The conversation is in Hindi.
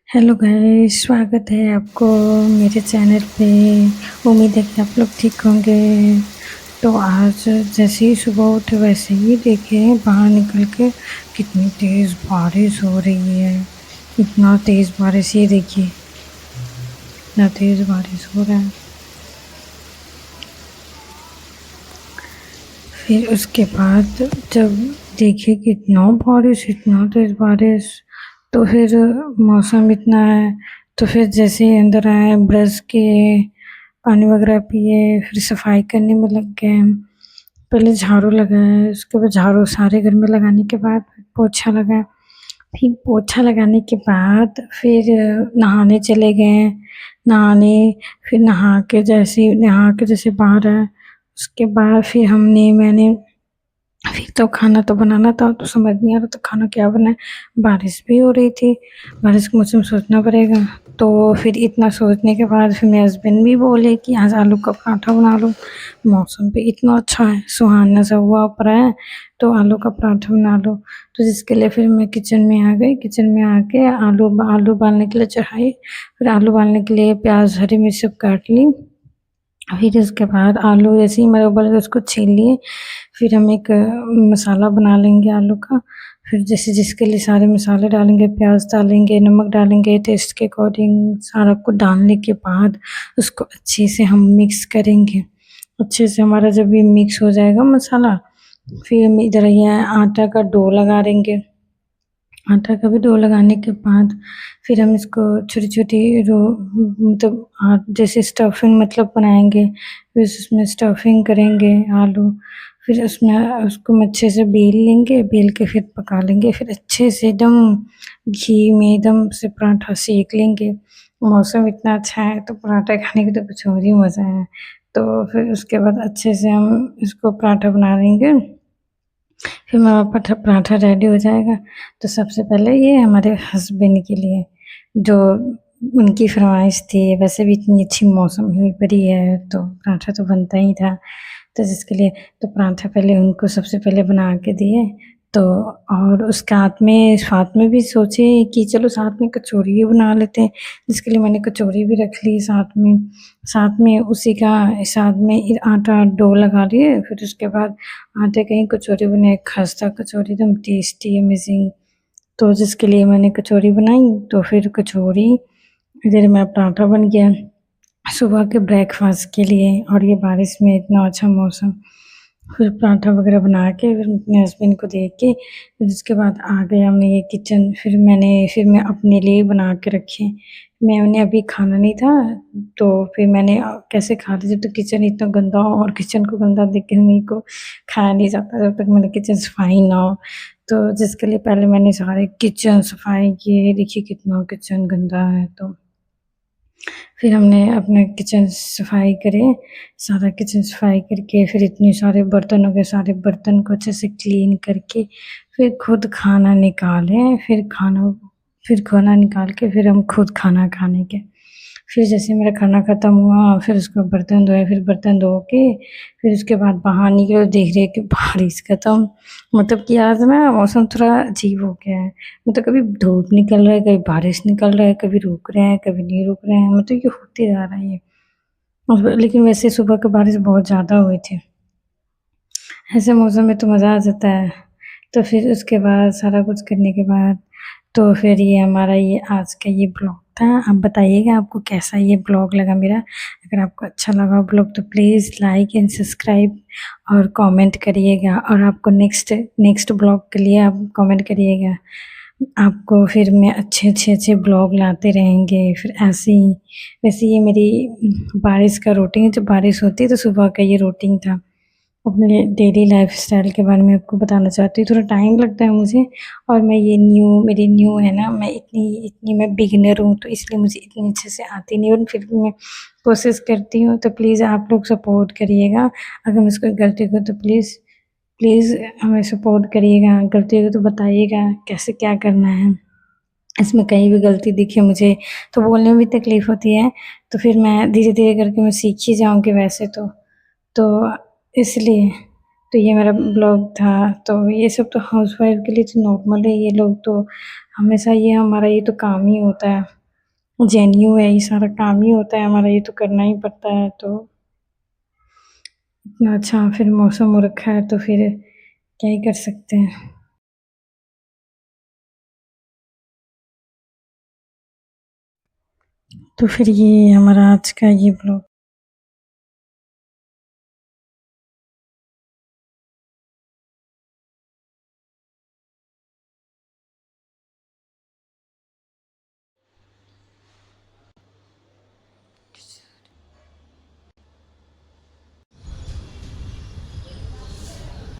हेलो गाइस, स्वागत है आपको मेरे चैनल पे। उम्मीद है कि आप लोग ठीक होंगे। तो आज जैसे ही सुबह उठे वैसे ही देखे बाहर निकल के कितनी तेज़ बारिश हो रही है। इतना तेज़ बारिश, ये देखिए इतना तेज़ बारिश हो रहा है। फिर उसके बाद जब देखे कि इतना तेज़ बारिश, तो फिर मौसम इतना है, तो फिर जैसे ही अंदर आए ब्रश किए, पानी वगैरह पिए, फिर सफाई करने में लग गए। पहले झाड़ू लगाया, उसके बाद झाड़ू सारे घर में लगाने के बाद पोछा लगाया। फिर पोछा लगाने के बाद फिर नहाने चले गए। नहाने फिर नहा के जैसे बाहर आए, उसके बाद फिर मैंने फिर तो खाना तो बनाना था, तो समझ नहीं आ रहा था खाना क्या बनाए। बारिश भी हो रही थी, बारिश का मौसम, सोचना पड़ेगा। तो फिर इतना सोचने के बाद फिर मेरे हस्बैंड भी बोले कि आज आलू का पराठा बना लो, मौसम भी इतना अच्छा है, सुहाना सा हुआ पड़ा है, तो आलू का पराठा बना लो। तो जिसके लिए फिर मैं किचन में आ गई। किचन में आके आलू आलू उबालने के लिए चढ़ाई। फिर आलू उबालने के लिए प्याज हरी मिर्च सब काट ली। फिर उसके बाद आलू जैसे ही मेरे उबल गए उसको छील लिए। फिर हम एक मसाला बना लेंगे आलू का। फिर जैसे जिसके लिए सारे मसाले डालेंगे, प्याज डालेंगे, नमक डालेंगे टेस्ट के अकॉर्डिंग। सारा कुछ डालने के बाद उसको अच्छे से हम मिक्स करेंगे। अच्छे से हमारा जब ये मिक्स हो जाएगा मसाला, फिर हम इधर ये आटा का डो लगा देंगे। आटा का भी डो लगाने के बाद फिर हम इसको छोटी-छोटी रो मतलब जैसे स्टफिंग मतलब बनाएँगे, फिर उसमें स्टफिंग करेंगे आलू, फिर उसमें उसको हम अच्छे से बेल लेंगे, बेल के फिर पका लेंगे, फिर अच्छे से एकदम घी में एकदम से पराठा सेक लेंगे। मौसम इतना अच्छा है तो पराठा खाने का तो कुछ और ही मज़ा है। तो फिर उसके बाद अच्छे से हम इसको पराठा बना लेंगे। फिर हमारा पराठा रेडी हो जाएगा। तो सबसे पहले ये हमारे हस्बैंड के लिए, जो उनकी फ़रमाइश थी, वैसे भी इतनी अच्छी मौसम हुई पड़ी है तो पराठा तो बनता ही था। तो जिसके लिए तो पराठा पहले उनको सबसे पहले बना के दिए। तो और उसके साथ में भी सोचे कि चलो साथ में कचौरी भी बना लेते हैं, जिसके लिए मैंने कचौरी भी रख ली साथ में। साथ में उसी का साथ में आटा डो लगा लिए। फिर उसके बाद आटे की ही कचौरी बनाई, खस्ता कचौरी एकदम टेस्टी अमेजिंग। तो जिसके लिए मैंने कचौरी बनाई, तो फिर कचौरी, इधर मेरा पराठा बन गया सुबह के ब्रेकफास्ट के लिए। और ये बारिश में इतना अच्छा मौसम, फिर पराठा वगैरह बना के फिर अपने हस्बैंड को दे के फिर उसके बाद आ गए हमने ये किचन। फिर मैं अपने लिए बना के रखे। मैंने अभी खाना नहीं था, तो फिर मैंने कैसे खा ली जब तक किचन इतना गंदा हो, और किचन को गंदा देख के मेरे को खाया नहीं जाता जब तक मैंने किचन सफाई ना हो। तो जिसके लिए पहले मैंने सारे किचन सफाई किए। देखिए कितना किचन गंदा है। तो फिर हमने अपना किचन सफाई करे, सारा किचन सफाई करके फिर इतने सारे बर्तन हो गए, सारे बर्तन को अच्छे से क्लीन करके फिर खुद खाना निकाले। फिर खाना निकाल के फिर हम खुद खाना खाने के। फिर जैसे मेरा खाना ख़त्म हुआ, फिर उसको बर्तन धोए, फिर बर्तन धो के फिर उसके बाद बाहर निकले, देख रहे कि बारिश ख़त्म। मतलब कि आज ना मौसम थोड़ा अजीब हो गया है। मतलब कभी धूप निकल रहा है, कभी बारिश निकल रहा है, कभी रुक रहा है, कभी नहीं रुक रहे हैं, मतलब ये होते जा रहा है ये। और लेकिन वैसे सुबह की बारिश बहुत ज़्यादा हुई थी। ऐसे मौसम में तो मज़ा आ जाता है। तो फिर उसके बाद सारा कुछ करने के बाद तो फिर ये हमारा ये आज का ये ब्लॉग था। आप बताइएगा आपको कैसा ये ब्लॉग लगा मेरा। अगर आपको अच्छा लगा ब्लॉग तो प्लीज़ लाइक एंड सब्सक्राइब और कमेंट करिएगा। और आपको नेक्स्ट ब्लॉग के लिए आप कमेंट करिएगा। आपको फिर मैं अच्छे ब्लॉग लाते रहेंगे फिर ऐसे ही। वैसे ये मेरी बारिश का रूटीन, जब बारिश होती है तो सुबह का ये रूटीन था। अपने डेली लाइफ़स्टाइल के बारे में आपको बताना चाहती हूँ। थोड़ा टाइम लगता है मुझे, और मैं ये मेरी न्यू है ना, मैं इतनी मैं बिगिनर हूँ, तो इसलिए मुझे इतनी अच्छे से आती नहीं, और फिर भी मैं कोशिश करती हूँ। तो प्लीज़ आप लोग सपोर्ट करिएगा। अगर मुझसे कोई गलती हो तो प्लीज़ हमें सपोर्ट करिएगा। गलती हो तो बताइएगा कैसे क्या करना है। इसमें कहीं भी गलती दिखे मुझे तो बोलने में भी तकलीफ़ होती है, तो फिर मैं धीरे-धीरे करके मैं सीख ही जाऊँगी वैसे तो। तो इसलिए तो ये मेरा ब्लॉग था। तो ये सब तो हाउसवाइफ़ के लिए तो नॉर्मल है, ये लोग तो हमेशा ये हमारा ये तो काम ही होता है। जेएनयू है, ये सारा काम ही होता है हमारा, ये तो करना ही पड़ता है। तो इतना अच्छा फिर मौसम हो रखा है तो फिर क्या ही कर सकते हैं। तो फिर ये हमारा आज का ये ब्लॉग